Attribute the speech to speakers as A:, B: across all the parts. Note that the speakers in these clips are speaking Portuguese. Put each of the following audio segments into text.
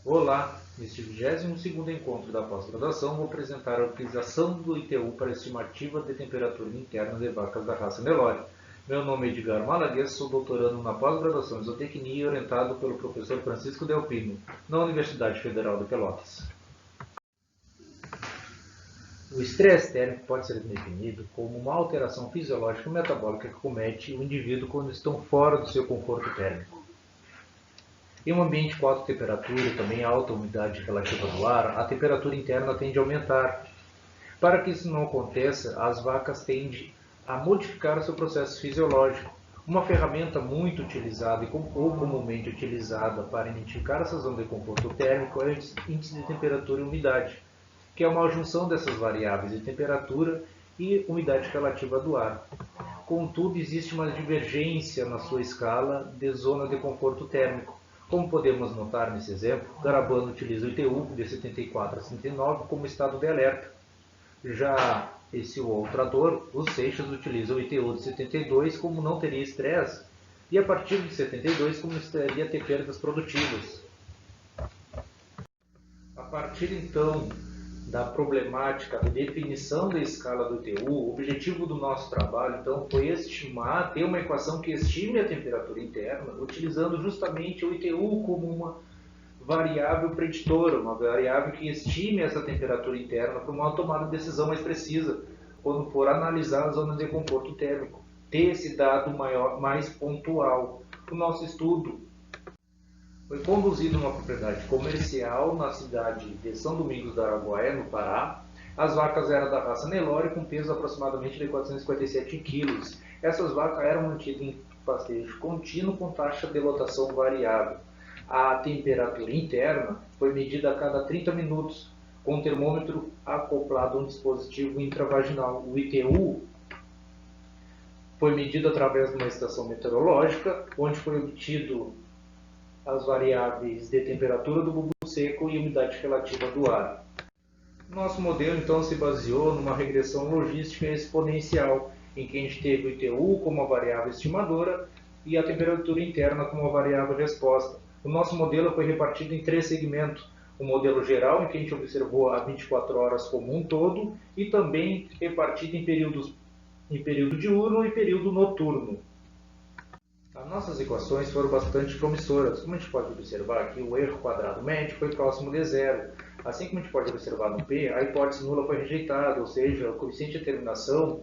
A: Olá, neste 22º encontro da pós-graduação vou apresentar a utilização do ITU para estimativa de temperatura interna de vacas da raça Nelore. Meu nome é Edgar Malaguês, sou doutorando na pós-graduação em zootecnia e orientado pelo professor Francisco Del Pino, na Universidade Federal de Pelotas. O estresse térmico pode ser definido como uma alteração fisiológica e metabólica que comete o indivíduo quando estão fora do seu conforto térmico. Em um ambiente com alta temperatura e também alta umidade relativa do ar, a temperatura interna tende a aumentar. Para que isso não aconteça, as vacas tendem a modificar o seu processo fisiológico. Uma ferramenta muito utilizada ou comumente utilizada para identificar essa zona de conforto térmico é o índice de temperatura e umidade, que é uma junção dessas variáveis de temperatura e umidade relativa do ar. Contudo, existe uma divergência na sua escala de zona de conforto térmico. Como podemos notar nesse exemplo, Garabano utiliza o ITU de 74 a 79 como estado de alerta. Já esse outro ator, os Seixas, utiliza o ITU de 72 como não teria estresse e a partir de 72 como estaria a ter perdas produtivas. A partir então da problemática de definição da escala do ITU, o objetivo do nosso trabalho então foi ter uma equação que estime a temperatura interna, utilizando justamente o ITU como uma variável preditora, uma variável que estime essa temperatura interna para uma tomada de decisão mais precisa, quando for analisar a zona de conforto térmico, ter esse dado mais pontual. O nosso estudo foi conduzido numa propriedade comercial na cidade de São Domingos do Araguaia, no Pará. As vacas eram da raça Nelore com peso aproximadamente de 457 kg. Essas vacas eram mantidas em pastejo contínuo com taxa de lotação variável. A temperatura interna foi medida a cada 30 minutos, com o termômetro acoplado a um dispositivo intravaginal. O ITU foi medido através de uma estação meteorológica, onde foi obtido as variáveis de temperatura do bulbo seco e umidade relativa do ar. Nosso modelo então se baseou numa regressão logística exponencial, em que a gente teve o ITU como uma variável estimadora e a temperatura interna como uma variável resposta. O nosso modelo foi repartido em 3 segmentos. O modelo geral, em que a gente observou a 24 horas como um todo, e também repartido em período diurno e período noturno. As nossas equações foram bastante promissoras. Como a gente pode observar aqui, o erro quadrado médio foi próximo de zero. Assim como a gente pode observar no P, a hipótese nula foi rejeitada, ou seja, o coeficiente de terminação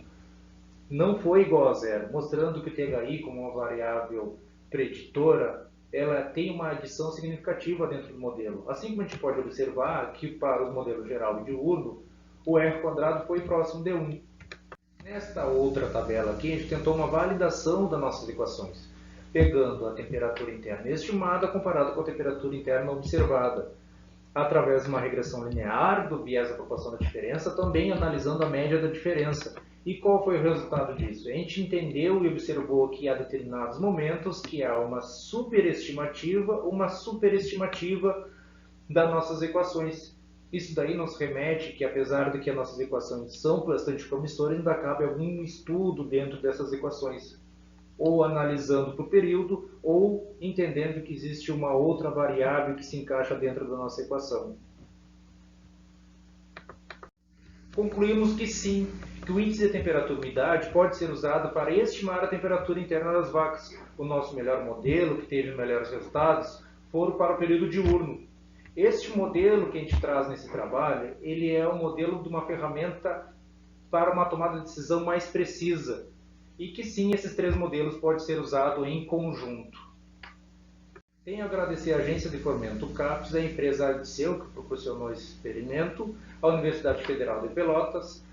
A: não foi igual a zero, mostrando que o THI, como uma variável preditora, ela tem uma adição significativa dentro do modelo. Assim como a gente pode observar que para os modelos geral e diurno, o R quadrado foi próximo de 1. Nesta outra tabela aqui, a gente tentou uma validação das nossas equações, pegando a temperatura interna estimada comparada com a temperatura interna observada, através de uma regressão linear do viés da proporção da diferença, também analisando a média da diferença. E qual foi o resultado disso? A gente entendeu e observou que há determinados momentos que há uma superestimativa das nossas equações. Isso daí nos remete que, apesar de que as nossas equações são bastante promissoras, ainda cabe algum estudo dentro dessas equações, ou analisando por período, ou entendendo que existe uma outra variável que se encaixa dentro da nossa equação. Concluímos que sim, que o índice de temperatura e umidade pode ser usado para estimar a temperatura interna das vacas. O nosso melhor modelo, que teve melhores resultados, foram para o período diurno. Este modelo que a gente traz nesse trabalho, ele é um modelo de uma ferramenta para uma tomada de decisão mais precisa. E que sim, esses 3 modelos podem ser usados em conjunto. Tenho a agradecer à Agência de Fomento CAPES, a empresa Ardiceu, que proporcionou esse experimento, a Universidade Federal de Pelotas,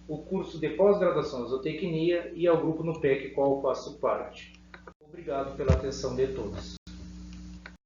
A: o curso de pós-graduação em zootecnia e ao grupo no PEC, qual eu faço parte. Obrigado pela atenção de todos.